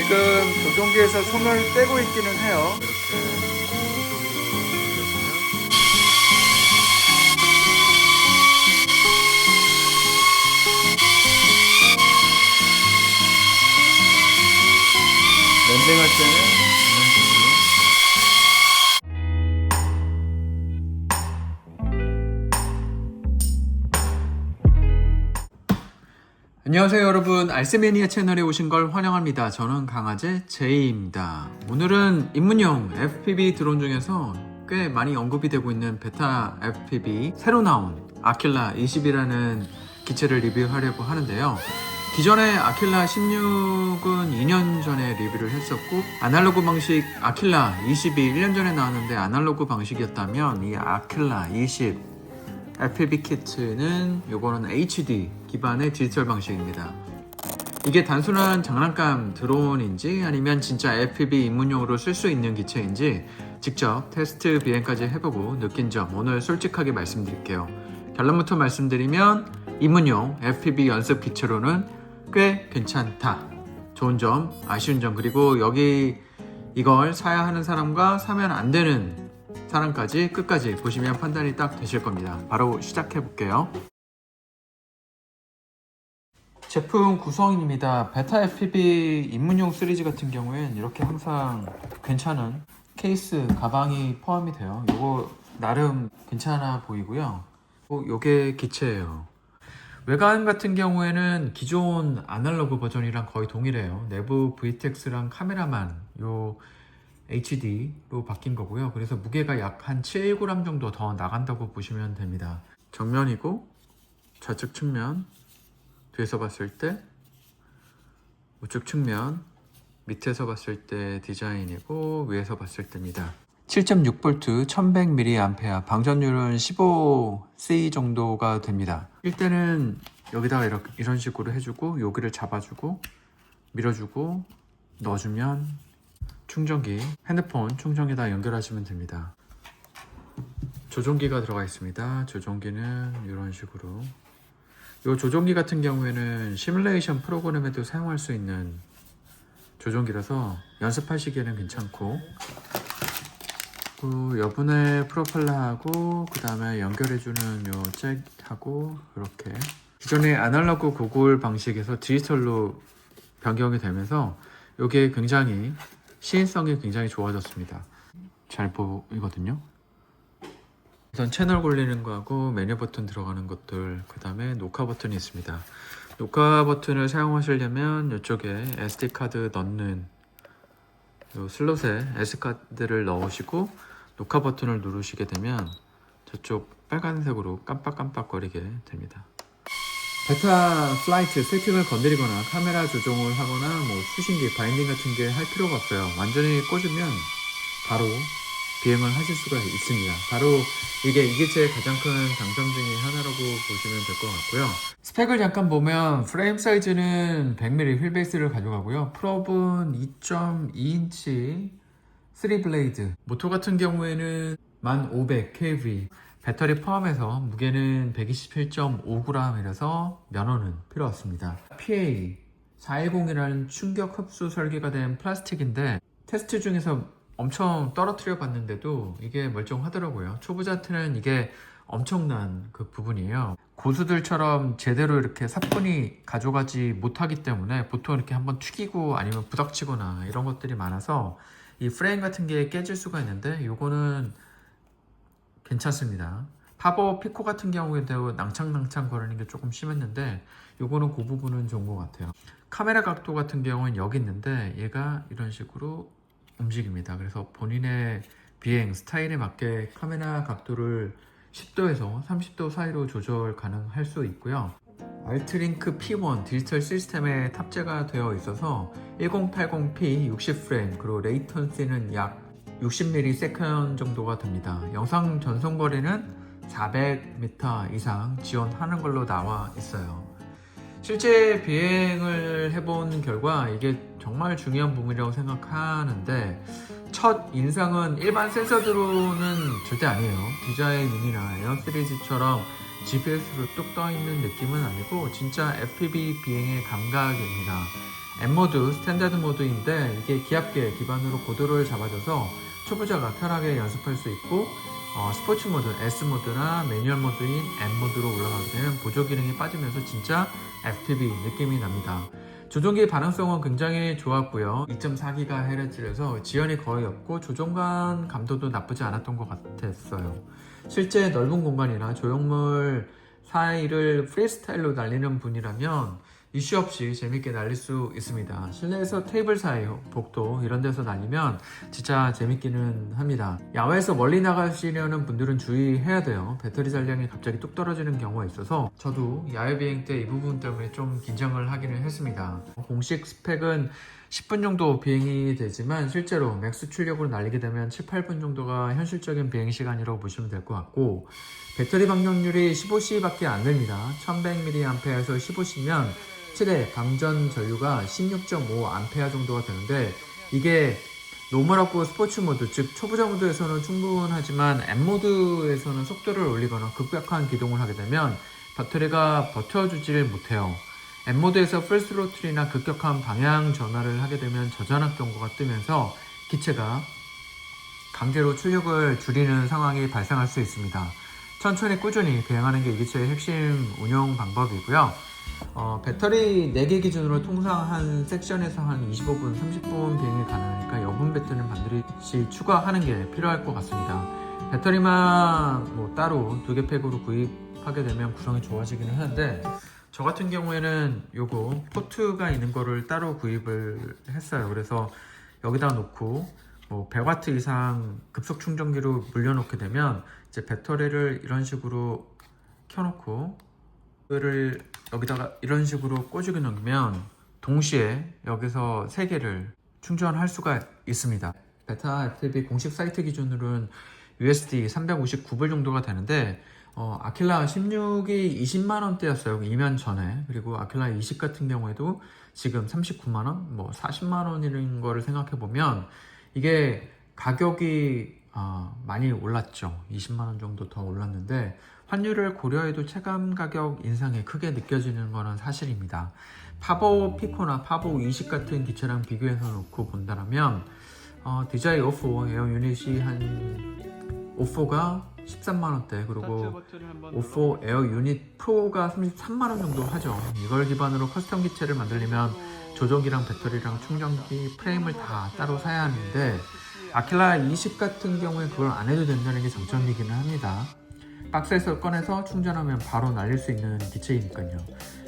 지금 조종기에서 손을 떼고 있기는 해요. 랜딩할 때는 안녕하세요 여러분, 알세매니아 채널에 오신 걸 환영합니다. 저는 강아지 제이입니다. 오늘은 입문용 FPV 드론 중에서 꽤 많이 언급이 되고 있는 베타 FPV 새로 나온 아킬라 20이라는 기체를 리뷰하려고 하는데요. 기존의 아킬라 16은 2년 전에 리뷰를 했었고, 아날로그 방식 아킬라 20이 1년 전에 나왔는데 아날로그 방식이었다면 이 아킬라 20 FPV 키트는 요거는 HD 기반의 디지털 방식입니다. 이게 단순한 장난감 드론인지 아니면 진짜 FPV 입문용으로 쓸 수 있는 기체인지 직접 테스트 비행까지 해보고 느낀 점 오늘 솔직하게 말씀드릴게요. 결론부터 말씀드리면 입문용 FPV 연습 기체로는 꽤 괜찮다. 좋은 점, 아쉬운 점, 그리고 여기 이걸 사야 하는 사람과 사면 안 되는 사람까지 끝까지 보시면 판단이 딱 되실 겁니다. 바로 시작해 볼게요. 제품 구성입니다. 베타 FPV 입문용 시리즈 같은 경우엔 이렇게 항상 괜찮은 케이스 가방이 포함이 돼요. 요거 나름 괜찮아 보이고요. 요게 기체예요. 외관 같은 경우에는 기존 아날로그 버전이랑 거의 동일해요. 내부 VTX랑 카메라만 요 HD로 바뀐 거고요. 그래서 무게가 약 한 7g 정도 더 나간다고 보시면 됩니다. 정면이고 좌측 측면, 뒤에서 봤을 때 우측 측면, 밑에서 봤을 때 디자인이고 위에서 봤을 때입니다. 7.6V 1100mAh, 방전율은 15C 정도가 됩니다. 일 때는 여기다가 이런 식으로 해주고 여기를 잡아주고 밀어주고 넣어주면 충전기, 핸드폰 충전기다 연결하시면 됩니다. 조종기가 들어가 있습니다. 조종기는 이런 식으로. 이 조종기 같은 경우에는 시뮬레이션 프로그램에도 사용할 수 있는 조종기라서 연습하시기에는 괜찮고, 여분의 프로펠러하고 그 다음에 연결해주는 요 잭하고 이렇게 기존의 아날로그 고글 방식에서 디지털로 변경이 되면서 이게 굉장히 시인성이 굉장히 좋아졌습니다. 잘 보이거든요. 우선 채널 굴리는 거하고 메뉴 버튼 들어가는 것들, 그 다음에 녹화 버튼이 있습니다. 녹화 버튼을 사용하시려면 이쪽에 SD카드 넣는 요 슬롯에 SD카드를 넣으시고 녹화 버튼을 누르시게 되면 저쪽 빨간색으로 깜빡깜빡거리게 됩니다. 베타 플라이트 세팅을 건드리거나 카메라 조종을 하거나 수신기, 바인딩 같은 게 할 필요가 없어요. 완전히 꽂으면 바로 비행을 하실 수가 있습니다. 바로 이게 이 기체의 가장 큰 장점 중에 하나라고 보시면 될 것 같고요. 스펙을 잠깐 보면 프레임 사이즈는 100mm 휠베이스를 가져가고요. 프롭은 2.2인치 3블레이드, 모tor 같은 경우에는 1500kV, 배터리 포함해서 무게는 127.5g이라서 면허는 필요 없습니다. PA 410이라는 충격 흡수 설계가 된 플라스틱인데 테스트 중에서 엄청 떨어뜨려 봤는데도 이게 멀쩡하더라고요. 초보자한테는 이게 엄청난 그 부분이에요. 고수들처럼 제대로 이렇게 사뿐히 가져가지 못하기 때문에 보통 이렇게 한번 튀기고 아니면 부닥치거나 이런 것들이 많아서 이 프레임 같은 게 깨질 수가 있는데 요거는 괜찮습니다. 파버 피코 같은 경우에도 낭창낭창 거리는 게 조금 심했는데 요거는 그 부분은 좋은 것 같아요. 카메라 각도 같은 경우는 여기 있는데 얘가 이런 식으로 움직입니다. 그래서 본인의 비행 스타일에 맞게 카메라 각도를 10도에서 30도 사이로 조절 가능할 수 있고요. 알트링크 P1 디지털 시스템에 탑재가 되어 있어서 1080p 60프레임, 그리고 레이턴시는 약 60ms 정도가 됩니다. 영상 전송 거리는 400m 이상 지원하는 걸로 나와 있어요. 실제 비행을 해본 결과 이게 정말 중요한 부분이라고 생각하는데, 첫 인상은 일반 센서드로는 절대 아니에요. DJI 미니나 에어 시리즈처럼 GPS로 뚝 떠있는 느낌은 아니고 진짜 FPV 비행의 감각입니다. M모드, 스탠다드 모드인데 이게 기압계 기반으로 고도를 잡아줘서 초보자가 편하게 연습할 수 있고 스포츠 모드, S 모드나 매뉴얼 모드인 M 모드로 올라가게 되면 보조 기능이 빠지면서 진짜 FPV 느낌이 납니다. 조종기 반응성은 굉장히 좋았고요. 2.4GHz라서 지연이 거의 없고 조종간 감도도 나쁘지 않았던 것 같았어요. 실제 넓은 공간이나 조형물 사이를 프리스타일로 날리는 분이라면 이슈 없이 재밌게 날릴 수 있습니다. 실내에서 테이블 사이, 복도 이런 데서 날리면 진짜 재밌기는 합니다. 야외에서 멀리 나가시려는 분들은 주의해야 돼요. 배터리 잔량이 갑자기 뚝 떨어지는 경우가 있어서 저도 야외 비행 때 이 부분 때문에 좀 긴장을 하기는 했습니다. 공식 스펙은 10분 정도 비행이 되지만 실제로 맥스 출력으로 날리게 되면 7, 8분 정도가 현실적인 비행 시간이라고 보시면 될 것 같고, 배터리 방전율이 15C 밖에 안 됩니다. 1100mAh에서 15C면 최대 방전 전류가 16.5A 정도가 되는데, 이게 노멀하고 스포츠 모드, 즉 초보자 모드에서는 충분하지만 M 모드에서는 속도를 올리거나 급격한 기동을 하게 되면 배터리가 버텨주지를 못해요. M 모드에서 풀스로틀이나 급격한 방향 전환을 하게 되면 저전압 경고가 뜨면서 기체가 강제로 출력을 줄이는 상황이 발생할 수 있습니다. 천천히 꾸준히 비행하는 게 이 기체의 핵심 운용 방법이고요. 배터리 4개 기준으로 통상 한 섹션에서 한 25분, 30분 비행이 가능하니까 여분 배터리는 반드시 추가하는 게 필요할 것 같습니다. 배터리만 뭐 따로 2개 팩으로 구입하게 되면 구성이 좋아지기는 하는데, 저 같은 경우에는 요거 포트가 있는 거를 따로 구입을 했어요. 그래서 여기다 놓고 뭐 100W 이상 급속 충전기로 물려놓게 되면 이제 배터리를 이런 식으로 켜놓고 이거를 여기다가 이런 식으로 꽂게 놓으면 동시에 여기서 3개를 충전할 수가 있습니다. 베타 FPV 공식 사이트 기준으로는 USD 359불 정도가 되는데 아킬라 16이 20만원대였어요. 2년 전에. 그리고 아킬라 20 같은 경우에도 지금 39만원, 뭐 40만원이라는 거를 생각해보면 이게 가격이 많이 올랐죠. 20만원 정도 더 올랐는데 환율을 고려해도 체감 가격 인상이 크게 느껴지는 것은 사실입니다. 파보 피코나 파보 20 같은 기체랑 비교해서 놓고 본다면 DJI O4 에어 유닛이 한 O4가 13만원대, 그리고 O4 에어 유닛 프로가 33만원 정도 하죠. 이걸 기반으로 커스텀 기체를 만들려면 조종기랑 배터리랑 충전기, 프레임을 다 따로 사야 하는데 아킬라 20 같은 경우에 그걸 안 해도 된다는 게 장점이기는 합니다. 박스에서 꺼내서 충전하면 바로 날릴 수 있는 기체이니까요.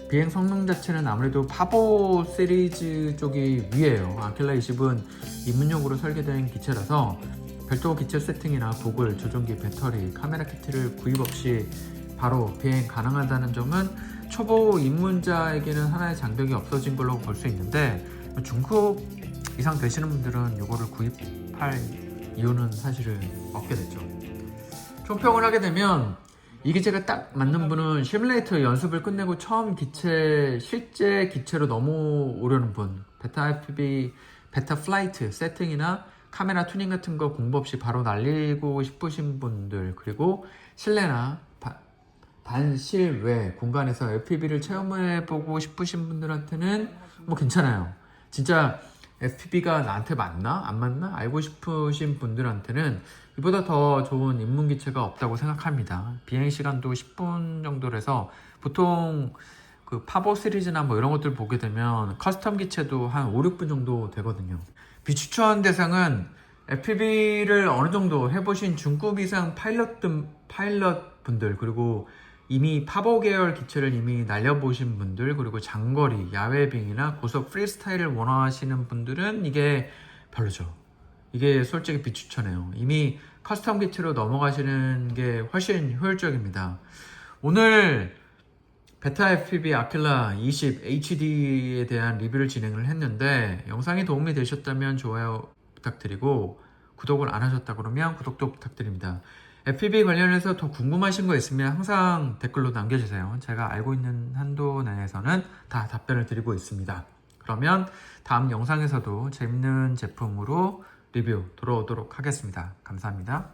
비행 성능 자체는 아무래도 파보 시리즈 쪽이 위에요. 아킬라 20은 입문용으로 설계된 기체라서 별도 기체 세팅이나 고글, 조종기, 배터리, 카메라 키트를 구입 없이 바로 비행 가능하다는 점은 초보 입문자에게는 하나의 장벽이 없어진 걸로 볼 수 있는데, 중급 이상 되시는 분들은 이거를 구입할 이유는 사실은 없게 됐죠. 총평을 하게 되면 이 기체가 딱 맞는 분은 시뮬레이터 연습을 끝내고 처음 실제 기체로 넘어오려는 분, 베타 FPV, 베타 플라이트 세팅이나 카메라 튜닝 같은 거 공부 없이 바로 날리고 싶으신 분들, 그리고 실내나 반실외 공간에서 FPV를 체험해보고 싶으신 분들한테는 뭐 괜찮아요. 진짜 FPV가 나한테 맞나? 안 맞나? 알고 싶으신 분들한테는 이보다 더 좋은 입문 기체가 없다고 생각합니다. 비행 시간도 10분 정도라서 보통 그 파보 시리즈나 뭐 이런 것들 보게 되면 커스텀 기체도 한 5, 6분 정도 되거든요. 비추천 대상은 FPV를 어느 정도 해보신 중급 이상 파일럿 분들, 그리고 이미 파보 계열 기체를 이미 날려보신 분들, 그리고 장거리, 야외 비행이나 고속 프리스타일을 원하시는 분들은 이게 별로죠. 이게 솔직히 비추천해요. 이미 커스텀 기체로 넘어가시는 게 훨씬 효율적입니다. 오늘 베타 FPV 아킬라 20 HD에 대한 리뷰를 진행을 했는데, 영상이 도움이 되셨다면 좋아요 부탁드리고, 구독을 안 하셨다 그러면 구독도 부탁드립니다. FPV 관련해서 더 궁금하신 거 있으면 항상 댓글로 남겨주세요. 제가 알고 있는 한도 내에서는 다 답변을 드리고 있습니다. 그러면 다음 영상에서도 재밌는 제품으로 리뷰 돌아오도록 하겠습니다. 감사합니다.